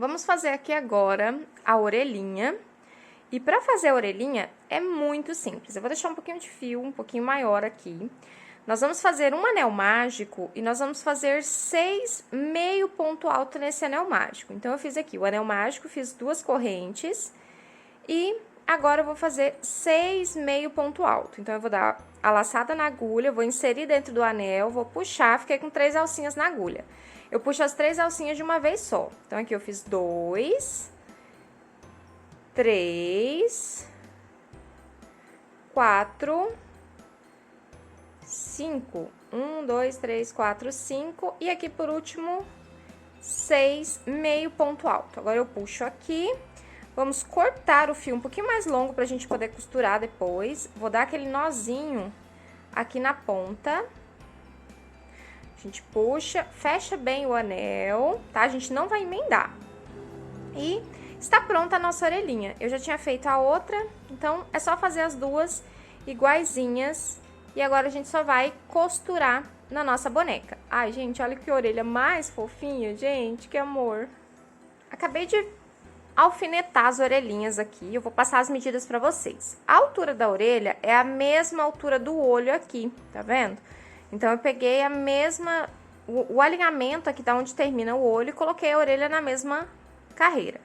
vamos fazer aqui agora a orelhinha. E para fazer a orelhinha é muito simples. Eu vou deixar um pouquinho de fio, um pouquinho maior aqui. Nós vamos fazer um anel mágico e nós vamos fazer 6 meio ponto alto nesse anel mágico. Então, eu fiz aqui o anel mágico, fiz 2 correntes e agora eu vou fazer 6 meio ponto alto. Então, eu vou dar a laçada na agulha, vou inserir dentro do anel, vou puxar, fiquei com 3 alcinhas na agulha. Eu puxo as 3 alcinhas de uma vez só. Então, aqui eu fiz 2, 3, 4, 5. 1, 2, 3, 4, 5. E aqui, por último, 6 meio ponto alto. Agora, eu puxo aqui. Vamos cortar o fio um pouquinho mais longo pra gente poder costurar depois. Vou dar aquele nozinho aqui na ponta. A gente puxa, fecha bem o anel, tá? A gente não vai emendar. E está pronta a nossa orelhinha. Eu já tinha feito a outra, então é só fazer as duas iguaizinhas. E agora a gente só vai costurar na nossa boneca. Ai, gente, olha que orelha mais fofinha, gente, que amor. Acabei de alfinetar as orelhinhas aqui, eu vou passar as medidas pra vocês. A altura da orelha é a mesma altura do olho aqui, tá vendo? Então, eu peguei a mesma, o alinhamento aqui da onde termina o olho e coloquei a orelha na mesma carreira.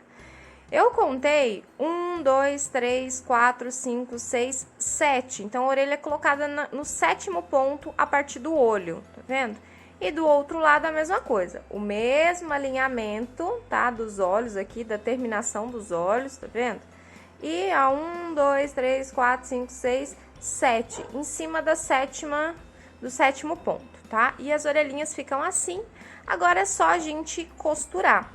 Eu contei 1, 2, 3, 4, 5, 6, 7. Então, a orelha é colocada no 7º ponto a partir do olho, tá vendo? E do outro lado a mesma coisa, o mesmo alinhamento, tá? Dos olhos aqui, da terminação dos olhos, tá vendo? E a 1, 2, 3, 4, 5, 6, 7, em cima do 7º ponto, tá? E as orelhinhas ficam assim, agora é só a gente costurar.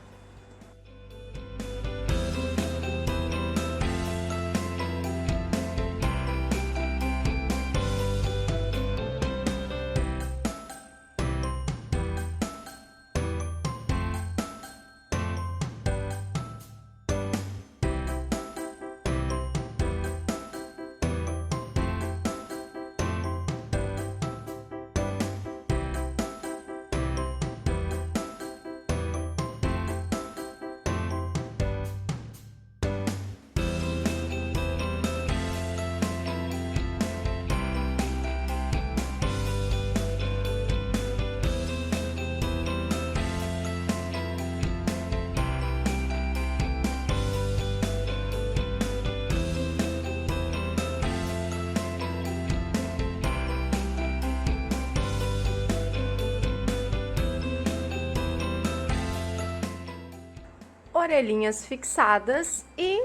Orelhinhas fixadas e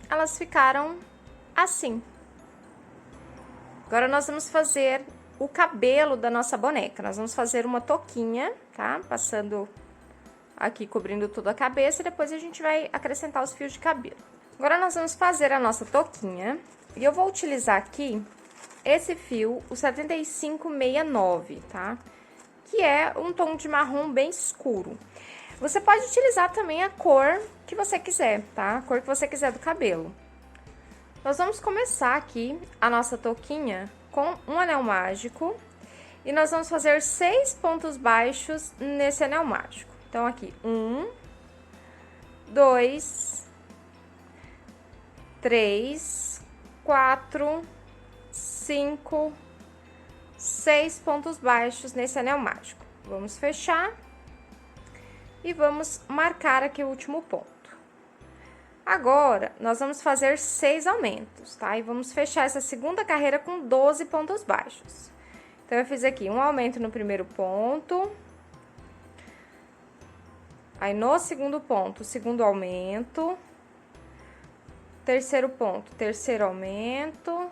elas ficaram assim. Agora, nós vamos fazer o cabelo da nossa boneca. Nós vamos fazer uma touquinha, tá? Passando aqui, cobrindo toda a cabeça, e depois a gente vai acrescentar os fios de cabelo. Agora, nós vamos fazer a nossa touquinha, e eu vou utilizar aqui esse fio, o 7569, tá? Que é um tom de marrom bem escuro. Você pode utilizar também a cor que você quiser, tá? A cor que você quiser do cabelo. Nós vamos começar aqui a nossa touquinha com um anel mágico. E nós vamos fazer 6 pontos baixos nesse anel mágico. Então, aqui, 1, 2, 3, 4, 5, 6 pontos baixos nesse anel mágico. Vamos fechar. E vamos marcar aqui o último ponto. Agora, nós vamos fazer 6 aumentos, tá? E vamos fechar essa segunda carreira com 12 pontos baixos. Então, eu fiz aqui um aumento no primeiro ponto. Aí, no segundo ponto, segundo aumento. Terceiro ponto, terceiro aumento.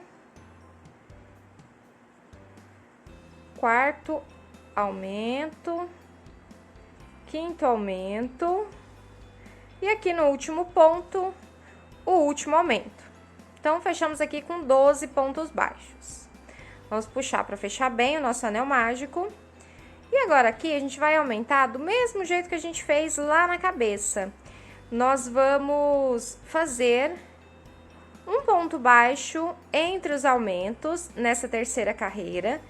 Quarto aumento. Quinto aumento, e aqui no último ponto, o último aumento. Então, fechamos aqui com 12 pontos baixos. Vamos puxar para fechar bem o nosso anel mágico. E agora aqui, a gente vai aumentar do mesmo jeito que a gente fez lá na cabeça. Nós vamos fazer um ponto baixo entre os aumentos nessa terceira carreira.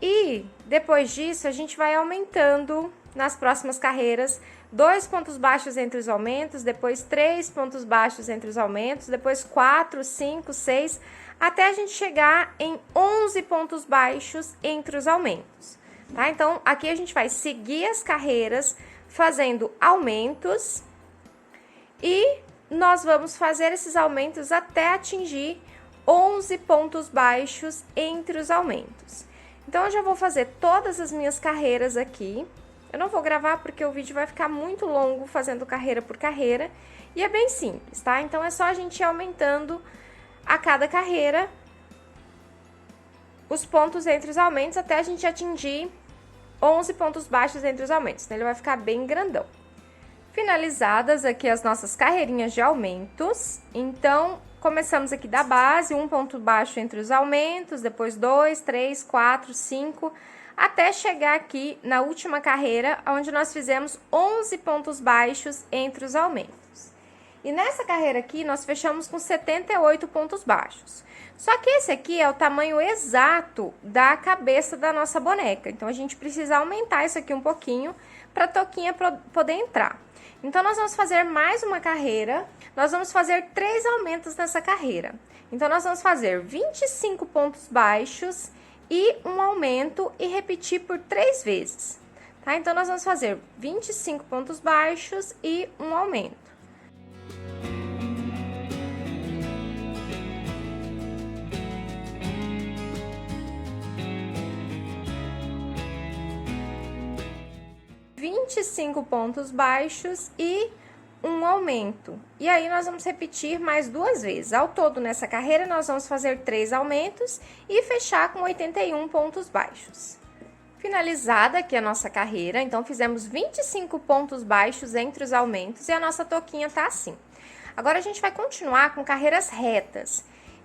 E depois disso, a gente vai aumentando nas próximas carreiras 2 pontos baixos entre os aumentos, depois 3 pontos baixos entre os aumentos, depois 4, 5, 6, até a gente chegar em 11 pontos baixos entre os aumentos, tá? Então, aqui a gente vai seguir as carreiras fazendo aumentos e nós vamos fazer esses aumentos até atingir 11 pontos baixos entre os aumentos. Então, eu já vou fazer todas as minhas carreiras aqui. Eu não vou gravar porque o vídeo vai ficar muito longo fazendo carreira por carreira. E é bem simples, tá? Então, é só a gente ir aumentando a cada carreira os pontos entre os aumentos até a gente atingir 11 pontos baixos entre os aumentos. Então, ele vai ficar bem grandão. Finalizadas aqui as nossas carreirinhas de aumentos. Então, começamos aqui da base, 1 ponto baixo entre os aumentos, depois 2, 3, 4, 5... até chegar aqui na última carreira, onde nós fizemos 11 pontos baixos entre os aumentos. E nessa carreira aqui, nós fechamos com 78 pontos baixos. Só que esse aqui é o tamanho exato da cabeça da nossa boneca. Então, a gente precisa aumentar isso aqui um pouquinho para a toquinha poder entrar. Então, nós vamos fazer mais uma carreira. Nós vamos fazer 3 aumentos nessa carreira. Então, nós vamos fazer 25 pontos baixos e um aumento e repetir por 3 vezes, tá? Então, nós vamos fazer 25 pontos baixos e um aumento. Pontos baixos e um aumento. E aí, nós vamos repetir mais 2 vezes. Ao todo, nessa carreira, nós vamos fazer 3 aumentos e fechar com 81 pontos baixos. Finalizada aqui a nossa carreira, então, fizemos 25 pontos baixos entre os aumentos e a nossa toquinha tá assim. Agora, a gente vai continuar com carreiras retas.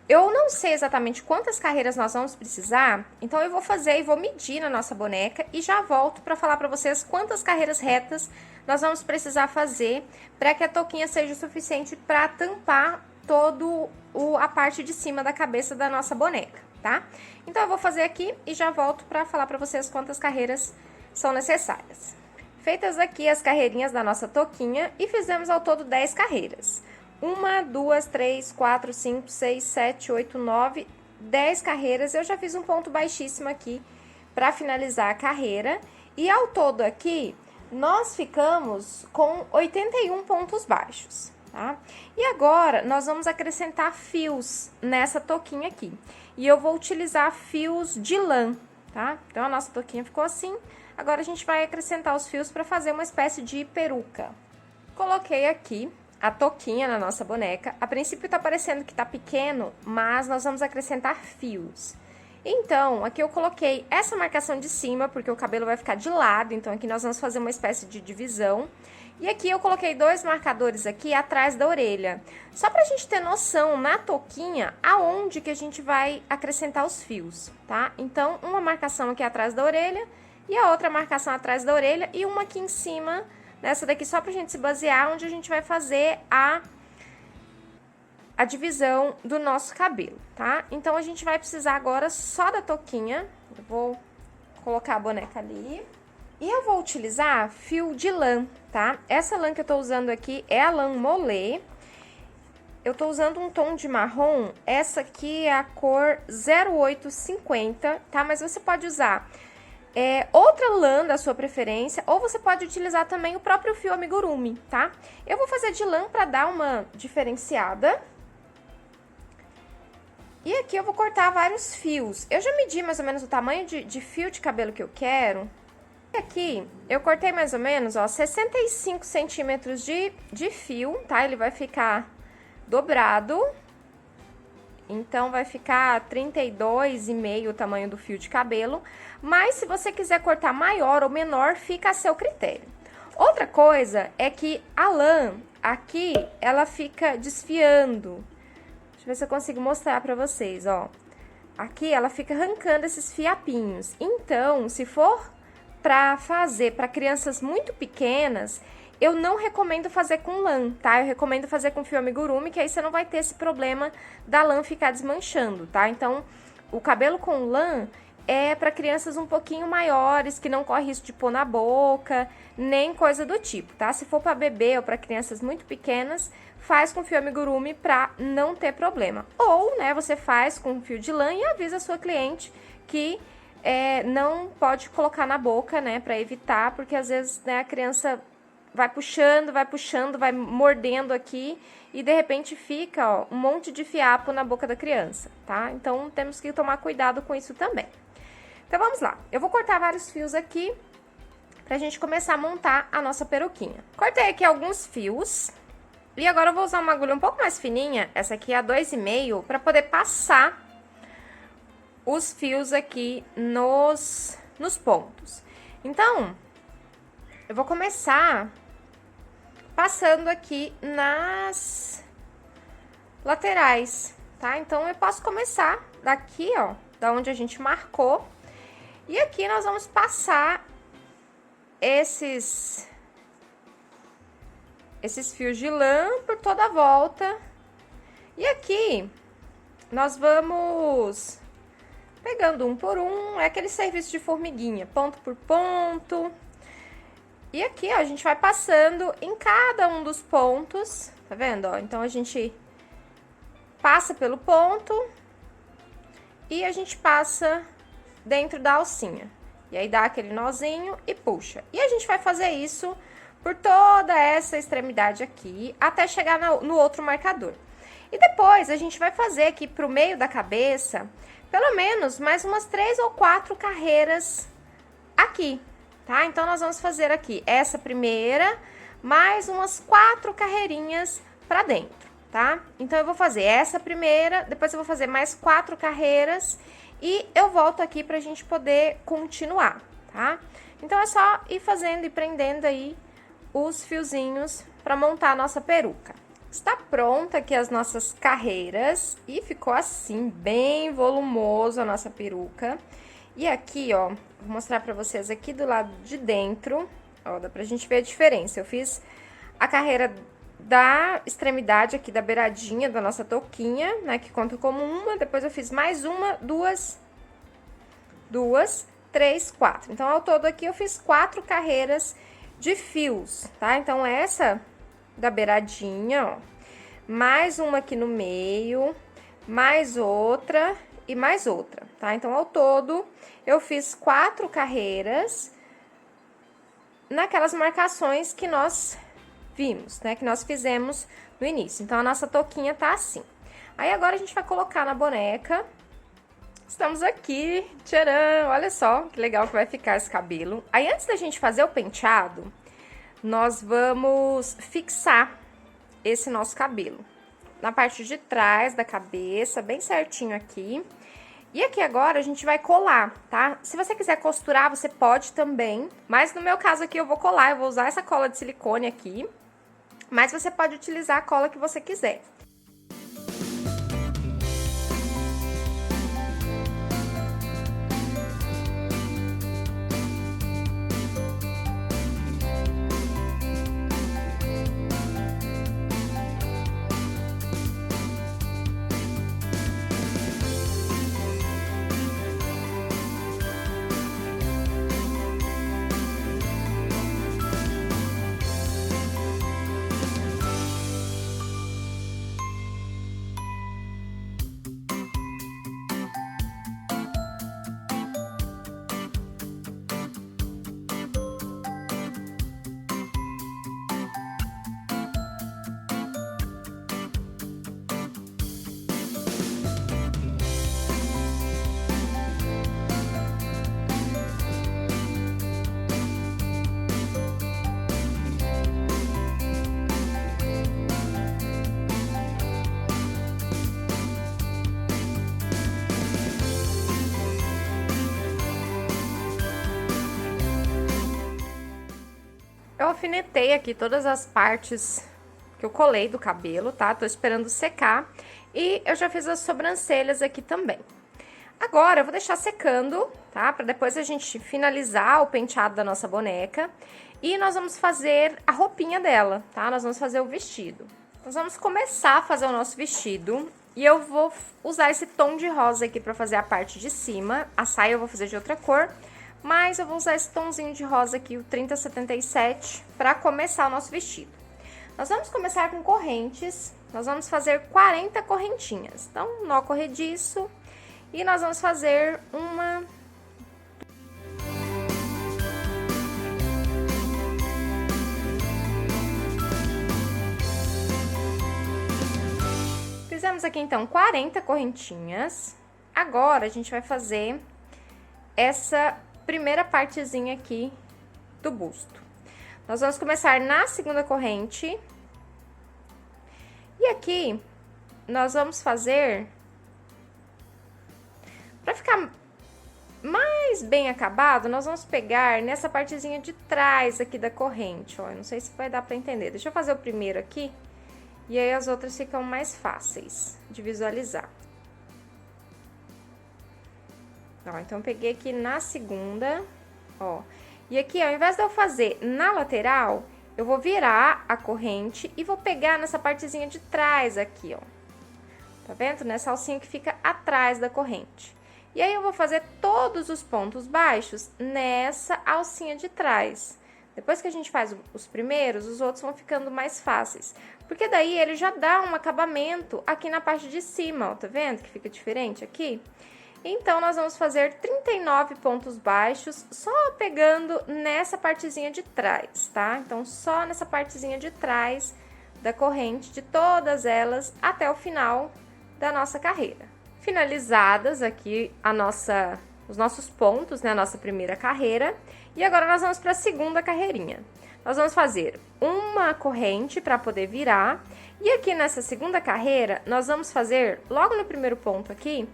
Eu não sei exatamente quantas carreiras nós vamos precisar, então eu vou fazer e vou medir na nossa boneca e já volto para falar para vocês quantas carreiras retas nós vamos precisar fazer para que a toquinha seja o suficiente para tampar todo a parte de cima da cabeça da nossa boneca, tá? Então, eu vou fazer aqui e já volto para falar para vocês quantas carreiras são necessárias. Feitas aqui as carreirinhas da nossa toquinha e fizemos ao todo 10 carreiras. 1, 2, 3, 4, 5, 6, 7, 8, 9, 10 carreiras. Eu já fiz um ponto baixíssimo aqui para finalizar a carreira. E ao todo aqui, nós ficamos com 81 pontos baixos, tá? E agora, nós vamos acrescentar fios nessa toquinha aqui. E eu vou utilizar fios de lã, tá? Então, a nossa toquinha ficou assim. Agora, a gente vai acrescentar os fios para fazer uma espécie de peruca. Coloquei aqui a toquinha na nossa boneca. A princípio tá parecendo que tá pequeno, mas nós vamos acrescentar fios. Então, aqui eu coloquei essa marcação de cima, porque o cabelo vai ficar de lado, então aqui nós vamos fazer uma espécie de divisão. E aqui eu coloquei 2 marcadores aqui atrás da orelha, só pra gente ter noção na toquinha aonde que a gente vai acrescentar os fios, tá? Então, uma marcação aqui atrás da orelha e a outra marcação atrás da orelha e uma aqui em cima, nessa daqui só pra gente se basear onde a gente vai fazer a divisão do nosso cabelo, tá? Então, a gente vai precisar agora só da toquinha. Eu vou colocar a boneca ali. E eu vou utilizar fio de lã, tá? Essa lã que eu tô usando aqui é a lã Molé. Eu tô usando um tom de marrom. Essa aqui é a cor 0850, tá? Mas você pode usar outra lã da sua preferência, ou você pode utilizar também o próprio fio amigurumi, tá? Eu vou fazer de lã pra dar uma diferenciada. E aqui eu vou cortar vários fios. Eu já medi mais ou menos o tamanho de fio de cabelo que eu quero. E aqui eu cortei mais ou menos, ó, 65 centímetros de fio, tá? Ele vai ficar dobrado. Então, vai ficar 32,5 o tamanho do fio de cabelo. Mas, se você quiser cortar maior ou menor, fica a seu critério. Outra coisa é que a lã, aqui, ela fica desfiando. Deixa eu ver se eu consigo mostrar pra vocês, ó. Aqui, ela fica arrancando esses fiapinhos. Então, se for pra fazer pra crianças muito pequenas, eu não recomendo fazer com lã, tá? Eu recomendo fazer com fio amigurumi, que aí você não vai ter esse problema da lã ficar desmanchando, tá? Então, o cabelo com lã, é para crianças um pouquinho maiores, que não corre risco de pôr na boca, nem coisa do tipo, tá? Se for para bebê ou para crianças muito pequenas, faz com fio amigurumi para não ter problema. Ou, né, você faz com fio de lã e avisa a sua cliente que não pode colocar na boca, né, para evitar, porque às vezes, né, a criança vai puxando, vai mordendo aqui e de repente fica, ó, um monte de fiapo na boca da criança, tá? Então, temos que tomar cuidado com isso também. Então, vamos lá. Eu vou cortar vários fios aqui pra gente começar a montar a nossa peruquinha. Cortei aqui alguns fios e agora eu vou usar uma agulha um pouco mais fininha, essa aqui é a 2,5, pra poder passar os fios aqui nos pontos. Então, eu vou começar passando aqui nas laterais, tá? Então, eu posso começar daqui, ó, da onde a gente marcou. E aqui nós vamos passar esses fios de lã por toda a volta. E aqui nós vamos pegando um por um, é aquele serviço de formiguinha, ponto por ponto. E aqui, ó, a gente vai passando em cada um dos pontos, tá vendo, ó? Então, a gente passa pelo ponto e a gente passa dentro da alcinha. E aí, dá aquele nozinho e puxa. E a gente vai fazer isso por toda essa extremidade aqui, até chegar no outro marcador. E depois, a gente vai fazer aqui pro meio da cabeça, pelo menos mais umas 3 ou 4 carreiras aqui, tá? Então, nós vamos fazer aqui essa primeira, mais umas 4 carreirinhas pra dentro, tá? Então, eu vou fazer essa primeira, depois eu vou fazer mais 4 carreiras e eu volto aqui pra gente poder continuar, tá? Então, é só ir fazendo e prendendo aí os fiozinhos pra montar a nossa peruca. Está pronta aqui as nossas carreiras e ficou assim, bem volumoso a nossa peruca. E aqui, ó, vou mostrar pra vocês aqui do lado de dentro, ó, dá pra gente ver a diferença. Eu fiz a carreira da extremidade aqui, da beiradinha da nossa touquinha, né, que conta como uma, depois eu fiz mais uma, duas, 3, 4. Então, ao todo aqui eu fiz 4 carreiras de fios, tá? Então, essa da beiradinha, ó, mais uma aqui no meio, mais outra e mais outra, tá? Então, ao todo, eu fiz 4 carreiras naquelas marcações que nós vimos, né? Que nós fizemos no início. Então, a nossa touquinha tá assim. Aí, agora, a gente vai colocar na boneca. Estamos aqui, tcharam! Olha só que legal que vai ficar esse cabelo. Aí, antes da gente fazer o penteado, nós vamos fixar esse nosso cabelo na parte de trás da cabeça, bem certinho aqui. E aqui agora a gente vai colar, tá? Se você quiser costurar, você pode também, mas no meu caso aqui eu vou colar, eu vou usar essa cola de silicone aqui, mas você pode utilizar a cola que você quiser. Eu alfinetei aqui todas as partes que eu colei do cabelo, tá? Tô esperando secar. E eu já fiz as sobrancelhas aqui também. Agora, eu vou deixar secando, tá? Pra depois a gente finalizar o penteado da nossa boneca. E nós vamos fazer a roupinha dela, tá? Nós vamos fazer o vestido. Nós vamos começar a fazer o nosso vestido. E eu vou usar esse tom de rosa aqui pra fazer a parte de cima. A saia eu vou fazer de outra cor, mas eu vou usar esse tomzinho de rosa aqui, o 3077, pra começar o nosso vestido. Nós vamos começar com correntes, nós vamos fazer 40 correntinhas. Então, nó corrediço, e nós vamos fazer uma... Fizemos aqui, então, 40 correntinhas. Agora, a gente vai fazer essa primeira partezinha aqui do busto. Nós vamos começar na segunda corrente. E aqui, nós vamos fazer... Pra ficar mais bem acabado, nós vamos pegar nessa partezinha de trás aqui da corrente, ó. Eu não sei se vai dar pra entender. Deixa eu fazer o primeiro aqui. E aí, as outras ficam mais fáceis de visualizar. Ó, então, eu peguei aqui na segunda, ó. E aqui, ao invés de eu fazer na lateral, eu vou virar a corrente e vou pegar nessa partezinha de trás aqui, ó. Tá vendo? Nessa alcinha que fica atrás da corrente. E aí, eu vou fazer todos os pontos baixos nessa alcinha de trás. Depois que a gente faz os primeiros, os outros vão ficando mais fáceis. Porque daí ele já dá um acabamento aqui na parte de cima, ó, tá vendo que fica diferente aqui? Então, nós vamos fazer 39 pontos baixos só pegando nessa partezinha de trás, tá? Então, só nessa partezinha de trás da corrente, de todas elas, até o final da nossa carreira. Finalizadas aqui os nossos pontos, né, a nossa primeira carreira. E agora, nós vamos para a segunda carreirinha. Nós vamos fazer uma corrente para poder virar. E aqui nessa segunda carreira, nós vamos fazer, logo no primeiro ponto aqui,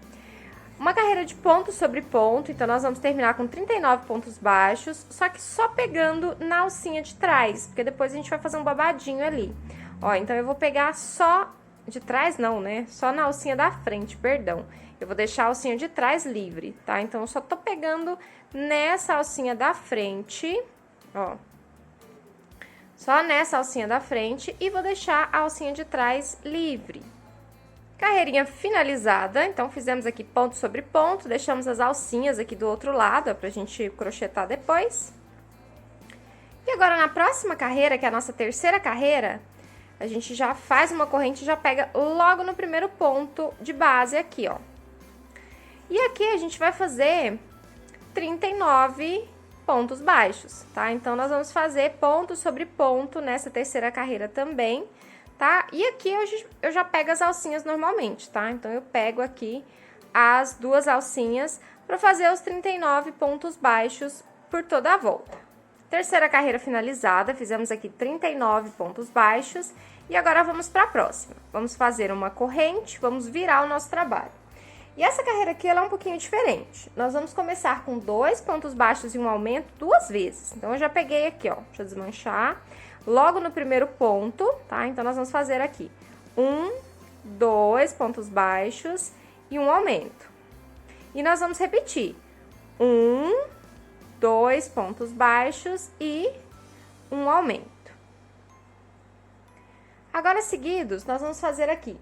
uma carreira de ponto sobre ponto. Então, nós vamos terminar com 39 pontos baixos, só que só pegando na alcinha de trás, porque depois a gente vai fazer um babadinho ali. Ó, então, eu vou pegar só... De trás não, né? Só na alcinha da frente, perdão. Eu vou deixar a alcinha de trás livre, tá? Então, eu só tô pegando nessa alcinha da frente, ó. Só nessa alcinha da frente e vou deixar a alcinha de trás livre. Carreirinha finalizada, então, fizemos aqui ponto sobre ponto, deixamos as alcinhas aqui do outro lado, ó, pra gente crochetar depois. E agora, na próxima carreira, que é a nossa terceira carreira, a gente já faz uma corrente e já pega logo no primeiro ponto de base aqui, ó. E aqui a gente vai fazer 39 pontos baixos, tá? Então, nós vamos fazer ponto sobre ponto nessa terceira carreira também, tá? E aqui eu já pego as alcinhas normalmente, tá? Então, eu pego aqui as duas alcinhas para fazer os 39 pontos baixos por toda a volta. Terceira carreira finalizada, fizemos aqui 39 pontos baixos e agora vamos para a próxima. Vamos fazer uma corrente, vamos virar o nosso trabalho. E essa carreira aqui, ela é um pouquinho diferente. Nós vamos começar com 2 pontos baixos e um aumento 2 vezes. Então, eu já peguei aqui, ó, deixa eu desmanchar, logo no primeiro ponto, tá? Então, nós vamos fazer aqui 1, 2 pontos baixos e um aumento. E nós vamos repetir 1, 2 pontos baixos e um aumento. Agora, seguidos, nós vamos fazer aqui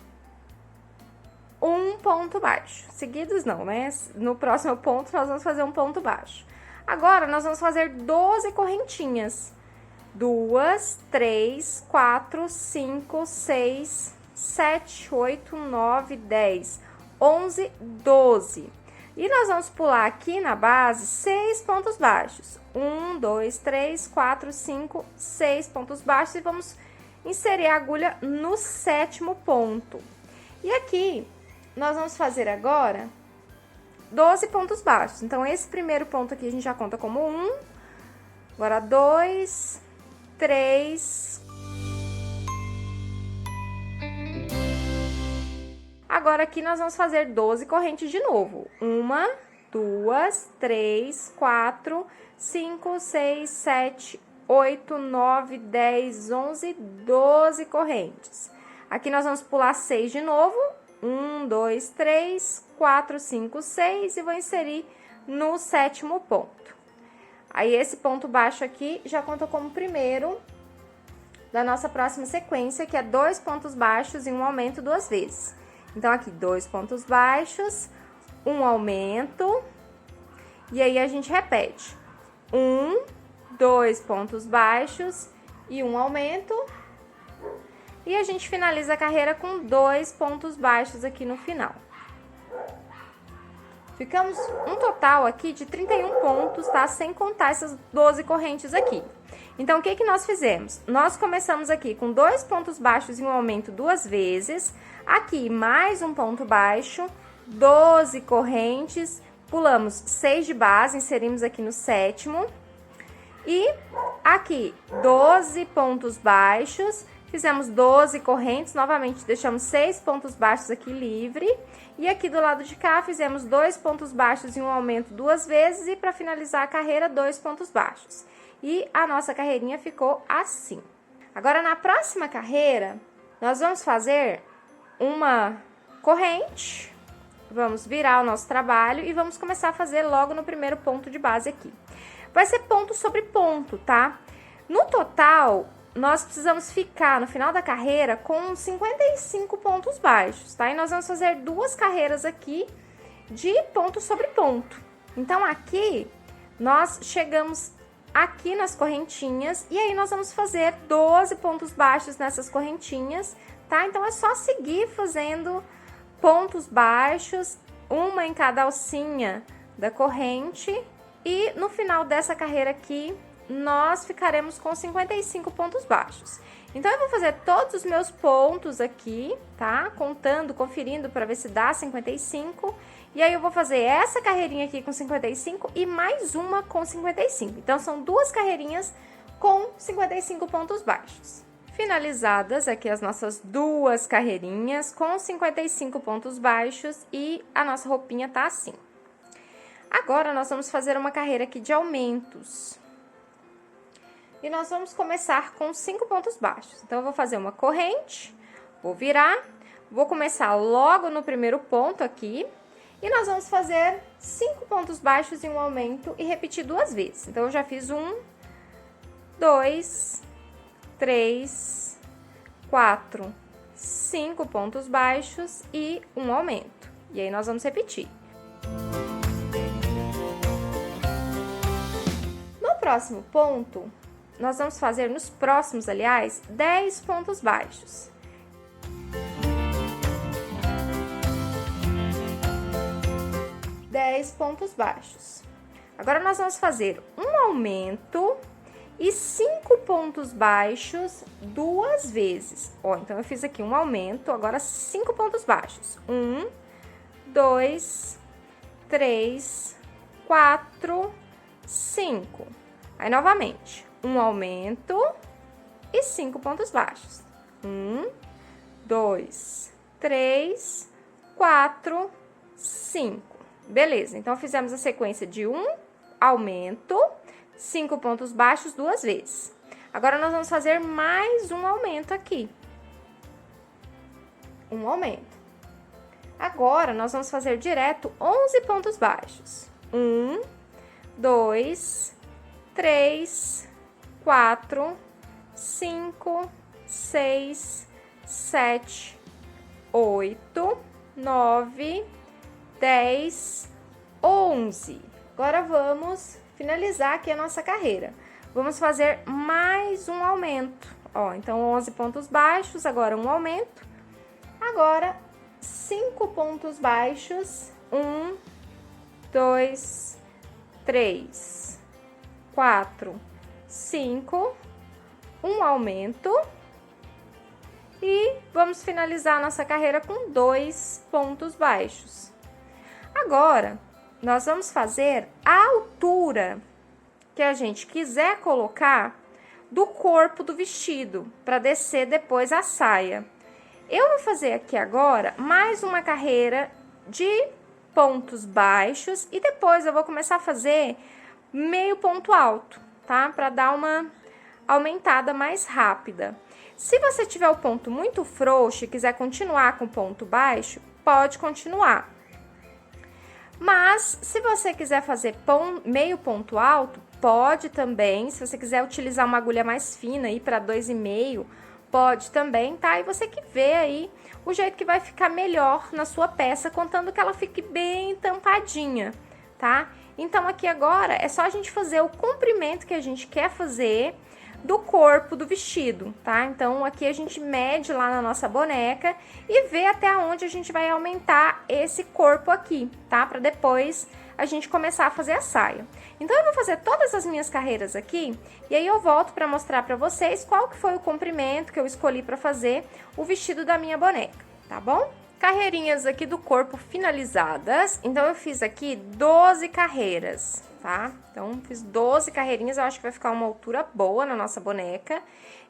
um ponto baixo. Seguidos não, né? No próximo ponto, nós vamos fazer um ponto baixo. Agora, nós vamos fazer 12 correntinhas. 2, 3, 4, 5, 6, 7, 8, 9, 10, 11, 12. E nós vamos pular aqui na base 6 pontos baixos. 1, 2, 3, 4, 5, 6 pontos baixos e vamos inserir a agulha no 7º ponto. E aqui, nós vamos fazer agora 12 pontos baixos. Então, esse primeiro ponto aqui a gente já conta como 1, agora 2, 3... Agora, aqui, nós vamos fazer 12 correntes de novo. 1, 2, 3, 4, 5, 6, 7, 8, 9, 10, 11, 12 correntes. Aqui, nós vamos pular 6 de novo. 1, 2, 3, 4, 5, 6 e vou inserir no 7º ponto. Aí, esse ponto baixo aqui já conta como primeiro da nossa próxima sequência, que é 2 pontos baixos e um aumento 2 vezes. Então, aqui, 2 pontos baixos, um aumento, e aí a gente repete. 1, 2 pontos baixos e um aumento. E a gente finaliza a carreira com 2 pontos baixos aqui no final. Ficamos um total aqui de 31 pontos, tá? Sem contar essas 12 correntes aqui. Então, o que que nós fizemos? Nós começamos aqui com 2 pontos baixos e um aumento 2 vezes. Aqui, mais um ponto baixo, 12 correntes, pulamos 6 de base, inserimos aqui no 7º. E aqui, 12 pontos baixos, fizemos 12 correntes, novamente deixamos 6 pontos baixos aqui livre. E aqui do lado de cá, fizemos 2 pontos baixos e um aumento 2 vezes. E para finalizar a carreira, 2 pontos baixos. E a nossa carreirinha ficou assim. Agora, na próxima carreira, nós vamos fazer uma corrente, vamos virar o nosso trabalho e vamos começar a fazer logo no primeiro ponto de base aqui. Vai ser ponto sobre ponto, tá? No total, nós precisamos ficar no final da carreira com 55 pontos baixos, tá? E nós vamos fazer 2 carreiras aqui de ponto sobre ponto. Então, aqui, nós chegamos aqui nas correntinhas e aí nós vamos fazer 12 pontos baixos nessas correntinhas, tá? Então, é só seguir fazendo pontos baixos, uma em cada alcinha da corrente. E no final dessa carreira aqui, nós ficaremos com 55 pontos baixos. Então, eu vou fazer todos os meus pontos aqui, tá? Contando, conferindo para ver se dá 55. E aí, eu vou fazer essa carreirinha aqui com 55 e mais uma com 55. Então, são 2 carreirinhas com 55 pontos baixos. Finalizadas aqui as nossas 2 carreirinhas com 55 pontos baixos e a nossa roupinha tá assim. Agora, nós vamos fazer uma carreira aqui de aumentos. E nós vamos começar com 5 pontos baixos. Então, eu vou fazer uma corrente, vou virar, vou começar logo no primeiro ponto aqui. E nós vamos fazer 5 pontos baixos e um aumento e repetir 2 vezes. Então, eu já fiz 1, 2, 3, 4, 5 pontos baixos e um aumento. E aí, nós vamos repetir. No próximo ponto, nós vamos fazer nos próximos, aliás, 10 pontos baixos. Pontos baixos. Agora, nós vamos fazer um aumento e 5 pontos baixos 2 vezes. Ó, então, eu fiz aqui um aumento, agora 5 pontos baixos. 1, 2, 3, 4, 5. Aí, novamente, um aumento e 5 pontos baixos. 1, 2, 3, 4, 5. Beleza, então, fizemos a sequência de um aumento, 5 pontos baixos 2 vezes. Agora, nós vamos fazer mais um aumento aqui. Um aumento. Agora, nós vamos fazer direto 11 pontos baixos. 1, 2, 3, 4, 5, 6, 7, 8, 9, 10, 11. Agora, vamos finalizar aqui a nossa carreira. Vamos fazer mais um aumento. Ó, então, 11 pontos baixos, agora um aumento. Agora, 5 pontos baixos. 1, 2, 3, 4, 5. Um aumento. E vamos finalizar a nossa carreira com 2 pontos baixos. Agora, nós vamos fazer a altura que a gente quiser colocar do corpo do vestido, para descer depois a saia. Eu vou fazer aqui agora mais uma carreira de pontos baixos e depois eu vou começar a fazer meio ponto alto, tá? Para dar uma aumentada mais rápida. Se você tiver o ponto muito frouxo e quiser continuar com ponto baixo, pode continuar. Mas, se você quiser fazer meio ponto alto, pode também. Se você quiser utilizar uma agulha mais fina aí para 2,5, pode também, tá? E você que vê aí o jeito que vai ficar melhor na sua peça, contando que ela fique bem tampadinha, tá? Então, aqui agora é só a gente fazer o comprimento que a gente quer fazer do corpo do vestido, tá? Então, aqui a gente mede lá na nossa boneca e vê até onde a gente vai aumentar esse corpo aqui, tá? Pra depois a gente começar a fazer a saia. Então, eu vou fazer todas as minhas carreiras aqui e aí eu volto pra mostrar pra vocês qual que foi o comprimento que eu escolhi pra fazer o vestido da minha boneca, tá bom? Carreirinhas aqui do corpo finalizadas, então eu fiz aqui 12 carreiras, tá? Então, fiz 12 carreirinhas, eu acho que vai ficar uma altura boa na nossa boneca.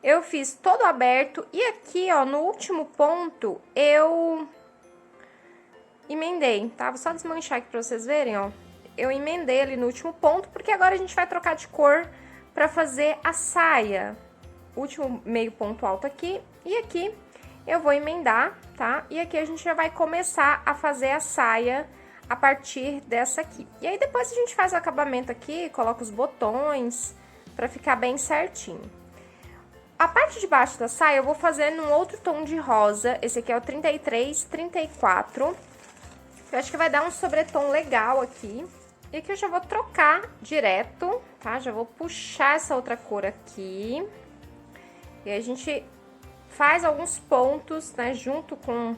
Eu fiz todo aberto e aqui, ó, no último ponto, eu emendei, tá? Vou só desmanchar aqui pra vocês verem, ó. Eu emendei ali no último ponto, porque agora a gente vai trocar de cor pra fazer a saia. Último meio ponto alto aqui e aqui eu vou emendar, tá? E aqui a gente já vai começar a fazer a saia a partir dessa aqui. E aí depois a gente faz o acabamento aqui, coloca os botões pra ficar bem certinho. A parte de baixo da saia eu vou fazer num outro tom de rosa, esse aqui é o 33, 34. Eu acho que vai dar um sobretom legal aqui. E aqui eu já vou trocar direto, tá? Já vou puxar essa outra cor aqui. E aí a gente faz alguns pontos, né, junto com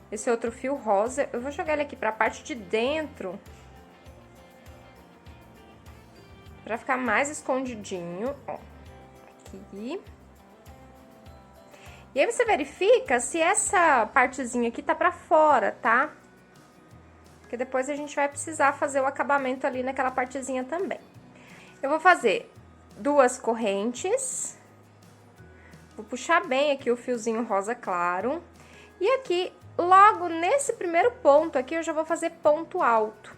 esse outro fio rosa. Eu vou jogar ele aqui pra parte de dentro, pra ficar mais escondidinho, ó, aqui. E aí você verifica se essa partezinha aqui tá pra fora, tá? Porque depois a gente vai precisar fazer o acabamento ali naquela partezinha também. Eu vou fazer 2 correntes. Vou puxar bem aqui o fiozinho rosa claro. E aqui, logo nesse primeiro ponto aqui, eu já vou fazer ponto alto.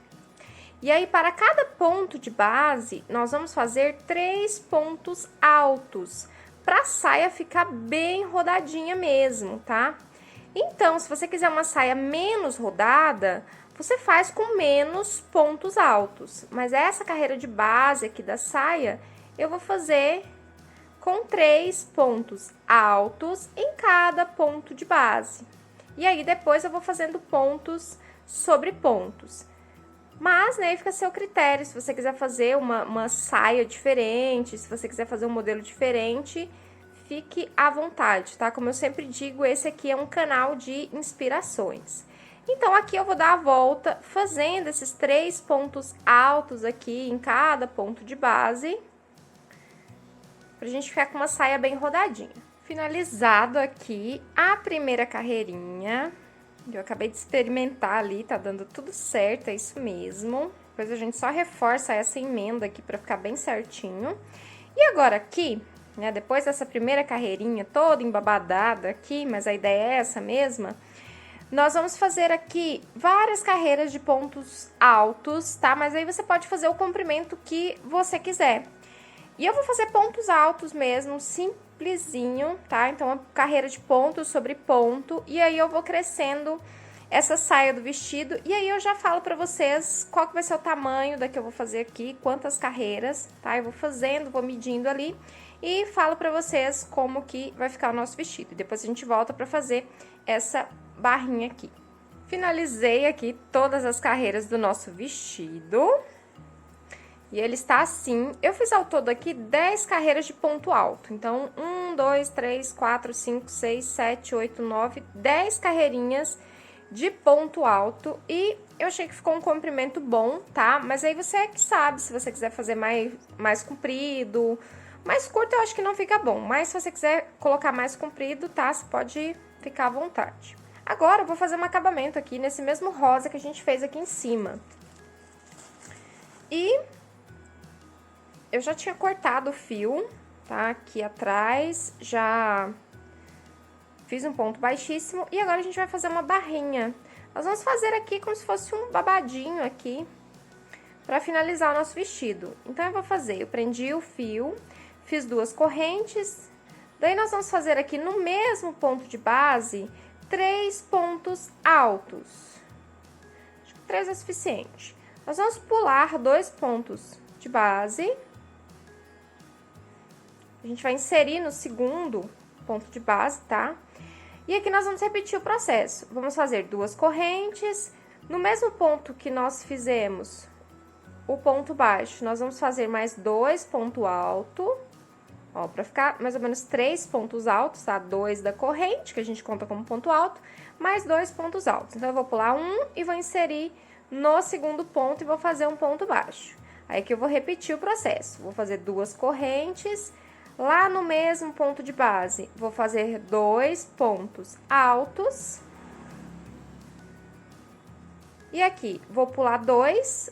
E aí, para cada ponto de base, nós vamos fazer 3 pontos altos, para a saia ficar bem rodadinha mesmo, tá? Então, se você quiser uma saia menos rodada, você faz com menos pontos altos. Mas essa carreira de base aqui da saia, eu vou fazer com 3 pontos altos em cada ponto de base. E aí, depois eu vou fazendo pontos sobre pontos. Mas, né, fica a seu critério, se você quiser fazer uma saia diferente, se você quiser fazer um modelo diferente, fique à vontade, tá? Como eu sempre digo, esse aqui é um canal de inspirações. Então, aqui eu vou dar a volta fazendo esses 3 pontos altos aqui em cada ponto de base, pra gente ficar com uma saia bem rodadinha. Finalizado aqui a primeira carreirinha, eu acabei de experimentar ali, tá dando tudo certo, é isso mesmo. Depois a gente só reforça essa emenda aqui pra ficar bem certinho. E agora aqui, né, depois dessa primeira carreirinha toda embabadada aqui, mas a ideia é essa mesma, nós vamos fazer aqui várias carreiras de pontos altos, tá? Mas aí você pode fazer o comprimento que você quiser. E eu vou fazer pontos altos mesmo, simplesinho, tá? Então, uma carreira de ponto sobre ponto, e aí eu vou crescendo essa saia do vestido, e aí eu já falo pra vocês qual que vai ser o tamanho da que eu vou fazer aqui, quantas carreiras, tá? Eu vou fazendo, vou medindo ali, e falo pra vocês como que vai ficar o nosso vestido. Depois a gente volta pra fazer essa barrinha aqui. Finalizei aqui todas as carreiras do nosso vestido. E ele está assim. Eu fiz ao todo aqui 10 carreiras de ponto alto. Então, 1, 2, 3, 4, 5, 6, 7, 8, 9, 10 carreirinhas de ponto alto. E eu achei que ficou um comprimento bom, tá? Mas aí você é que sabe, se você quiser fazer mais comprido. Mais curto eu acho que não fica bom. Mas se você quiser colocar mais comprido, tá? Você pode ficar à vontade. Agora, eu vou fazer um acabamento aqui nesse mesmo rosa que a gente fez aqui em cima. E eu já tinha cortado o fio, tá? Aqui atrás, já fiz um ponto baixíssimo. E agora a gente vai fazer uma barrinha. Nós vamos fazer aqui como se fosse um babadinho aqui, pra finalizar o nosso vestido. Então, eu vou fazer, eu prendi o fio, fiz 2 correntes. Daí, nós vamos fazer aqui no mesmo ponto de base 3 pontos altos. Acho que 3 é suficiente. Nós vamos pular 2 pontos de base. A gente vai inserir no segundo ponto de base, tá? E aqui nós vamos repetir o processo. Vamos fazer 2 correntes. No mesmo ponto que nós fizemos o ponto baixo, nós vamos fazer mais 2 pontos altos. Ó, pra ficar mais ou menos 3 pontos altos, tá? 2 da corrente, que a gente conta como ponto alto, mais 2 pontos altos. Então, eu vou pular um e vou inserir no segundo ponto e vou fazer um ponto baixo. Aí, aqui eu vou repetir o processo. Vou fazer 2 correntes, lá no mesmo ponto de base, vou fazer 2 pontos altos. E aqui, vou pular 2,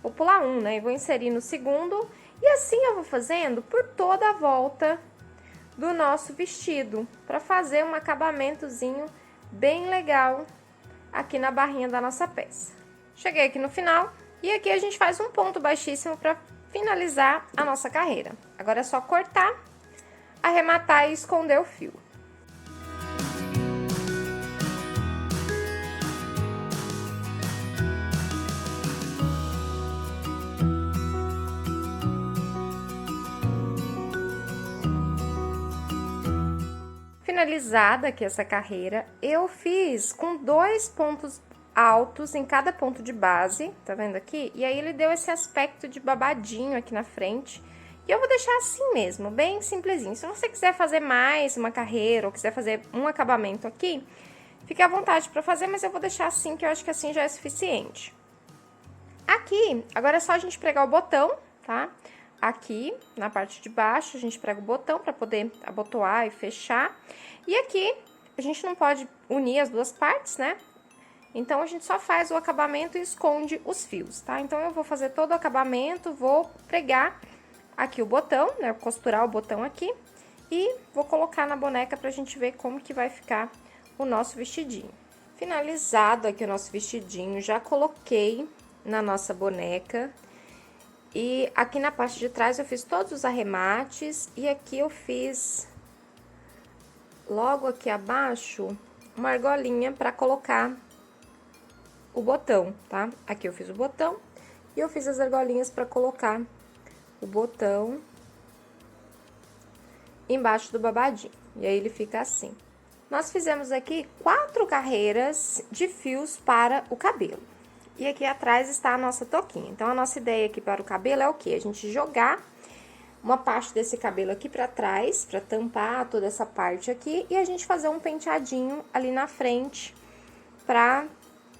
vou pular um, né? E vou inserir no segundo. E assim eu vou fazendo por toda a volta do nosso vestido, para fazer um acabamentozinho bem legal aqui na barrinha da nossa peça. Cheguei aqui no final e aqui a gente faz um ponto baixíssimo para finalizar a nossa carreira. Agora é só cortar, arrematar e esconder o fio. Finalizada aqui essa carreira, eu fiz com 2 pontos altos em cada ponto de base, tá vendo aqui? E aí, ele deu esse aspecto de babadinho aqui na frente. E eu vou deixar assim mesmo, bem simplesinho. Se você quiser fazer mais uma carreira ou quiser fazer um acabamento aqui, fique à vontade pra fazer, mas eu vou deixar assim, que eu acho que assim já é suficiente. Aqui, agora é só a gente pregar o botão, tá? Aqui, na parte de baixo, a gente prega o botão para poder abotoar e fechar. E aqui, a gente não pode unir as duas partes, né? Então, a gente só faz o acabamento e esconde os fios, tá? Então, eu vou fazer todo o acabamento, vou pregar aqui o botão, né? Costurar o botão aqui e vou colocar na boneca pra gente ver como que vai ficar o nosso vestidinho. Finalizado aqui o nosso vestidinho, já coloquei na nossa boneca. E aqui na parte de trás eu fiz todos os arremates e aqui eu fiz, logo aqui abaixo, uma argolinha para colocar o botão, tá? Aqui eu fiz o botão e eu fiz as argolinhas para colocar o botão embaixo do babadinho. E aí, ele fica assim. Nós fizemos aqui 4 carreiras de fios para o cabelo. E aqui atrás está a nossa touquinha. Então, a nossa ideia aqui para o cabelo é o quê? A gente jogar uma parte desse cabelo aqui pra trás, pra tampar toda essa parte aqui, e a gente fazer um penteadinho ali na frente pra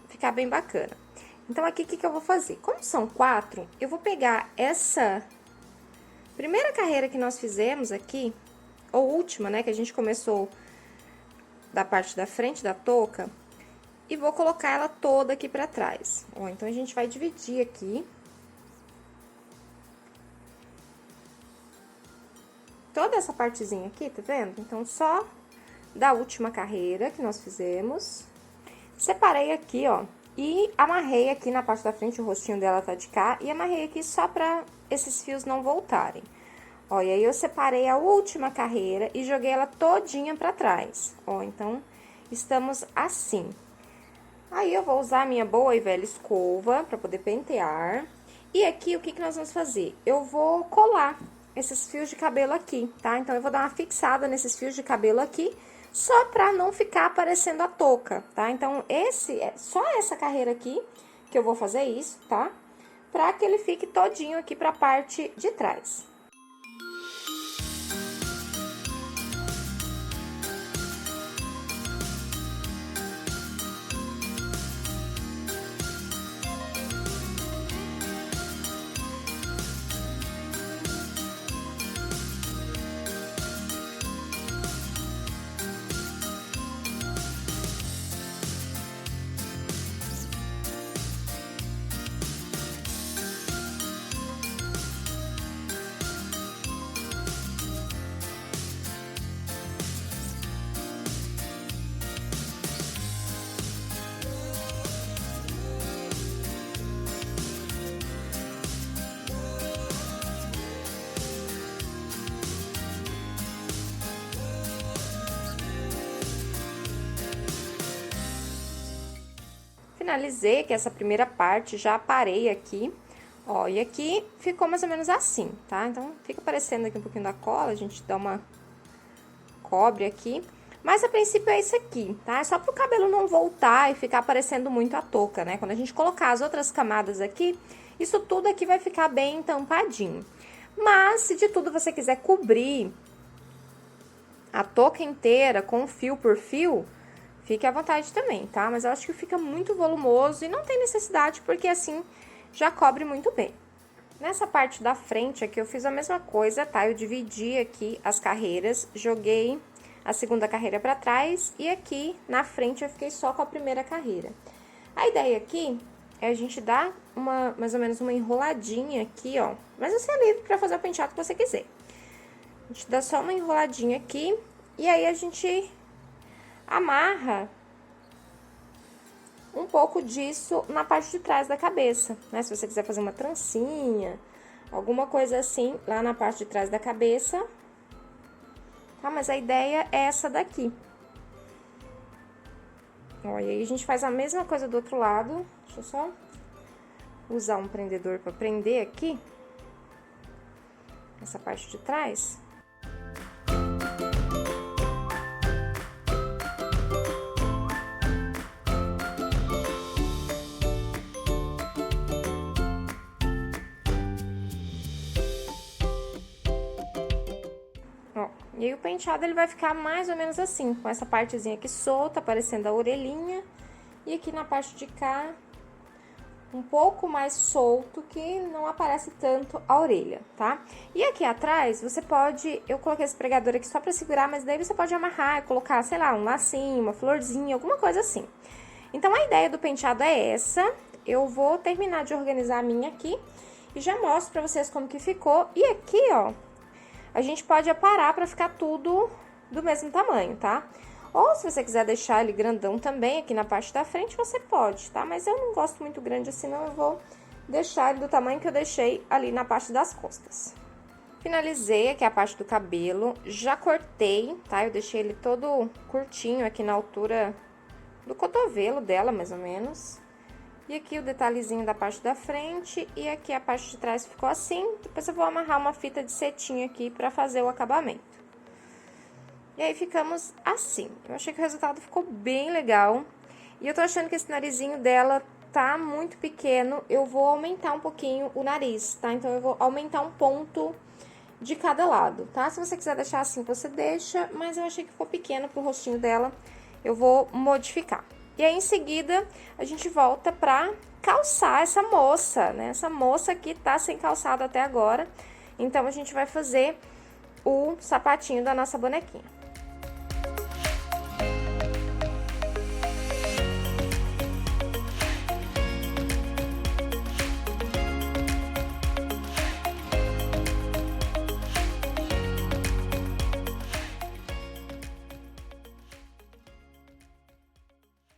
ficar bem bacana. Então, aqui, o que eu vou fazer? Como são 4, eu vou pegar essa primeira carreira que nós fizemos aqui, ou última, né, que a gente começou da parte da frente da touca, e vou colocar ela toda aqui pra trás. Ó, então, a gente vai dividir aqui. Toda essa partezinha aqui, tá vendo? Então, só da última carreira que nós fizemos. Separei aqui, ó, e amarrei aqui na parte da frente, o rostinho dela tá de cá, e amarrei aqui só pra esses fios não voltarem. Ó, e aí, eu separei a última carreira e joguei ela todinha pra trás. Ó, então, estamos assim. Aí, eu vou usar a minha boa e velha escova pra poder pentear. E aqui, o que nós vamos fazer? Eu vou colar esses fios de cabelo aqui, tá? Então, eu vou dar uma fixada nesses fios de cabelo aqui, só pra não ficar aparecendo a touca, tá? Então, só essa carreira aqui que eu vou fazer isso, tá? Pra que ele fique todinho aqui pra parte de trás. Finalizei aqui essa primeira parte, já parei aqui, ó, e aqui ficou mais ou menos assim, tá? Então, fica aparecendo aqui um pouquinho da cola, a gente dá uma cobre aqui. Mas a princípio é isso aqui, tá? É só pro cabelo não voltar e ficar parecendo muito a touca, né? Quando a gente colocar as outras camadas aqui, isso tudo aqui vai ficar bem entampadinho. Mas, se de tudo você quiser cobrir a touca inteira com fio por fio, fique à vontade também, tá? Mas eu acho que fica muito volumoso e não tem necessidade, porque assim já cobre muito bem. Nessa parte da frente aqui eu fiz a mesma coisa, tá? Eu dividi aqui as carreiras, joguei a segunda carreira pra trás e aqui na frente eu fiquei só com a primeira carreira. A ideia aqui é a gente dar mais ou menos uma enroladinha aqui, ó. Mas você é livre pra fazer o penteado que você quiser. A gente dá só uma enroladinha aqui e aí a gente amarra um pouco disso na parte de trás da cabeça, né? Se você quiser fazer uma trancinha, alguma coisa assim lá na parte de trás da cabeça. Tá, mas a ideia é essa daqui. Ó, e aí a gente faz a mesma coisa do outro lado. Deixa eu só usar um prendedor pra prender aqui. Essa parte de trás. Ó, e aí o penteado ele vai ficar mais ou menos assim, com essa partezinha aqui solta, aparecendo a orelhinha. E aqui na parte de cá, um pouco mais solto, que não aparece tanto a orelha, tá? E aqui atrás, você pode... Eu coloquei esse pregador aqui só pra segurar, mas daí você pode amarrar e colocar, sei lá, um lacinho, uma florzinha, alguma coisa assim. Então, a ideia do penteado é essa. Eu vou terminar de organizar a minha aqui e já mostro pra vocês como que ficou. E aqui, ó, a gente pode aparar pra ficar tudo do mesmo tamanho, tá? Ou se você quiser deixar ele grandão também aqui na parte da frente, você pode, tá? Mas eu não gosto muito grande assim, não, eu vou deixar ele do tamanho que eu deixei ali na parte das costas. Finalizei aqui a parte do cabelo, já cortei, tá? Eu deixei ele todo curtinho aqui na altura do cotovelo dela, mais ou menos. E aqui o detalhezinho da parte da frente e aqui a parte de trás ficou assim. Depois eu vou amarrar uma fita de cetim aqui pra fazer o acabamento. E aí ficamos assim. Eu achei que o resultado ficou bem legal. E eu tô achando que esse narizinho dela tá muito pequeno. Eu vou aumentar um pouquinho o nariz, tá? Então, eu vou aumentar um ponto de cada lado, tá? Se você quiser deixar assim, você deixa. Mas eu achei que ficou pequeno pro rostinho dela. Eu vou modificar. E aí, em seguida, a gente volta pra calçar essa moça, né? Essa moça aqui tá sem calçado até agora. Então, a gente vai fazer o sapatinho da nossa bonequinha.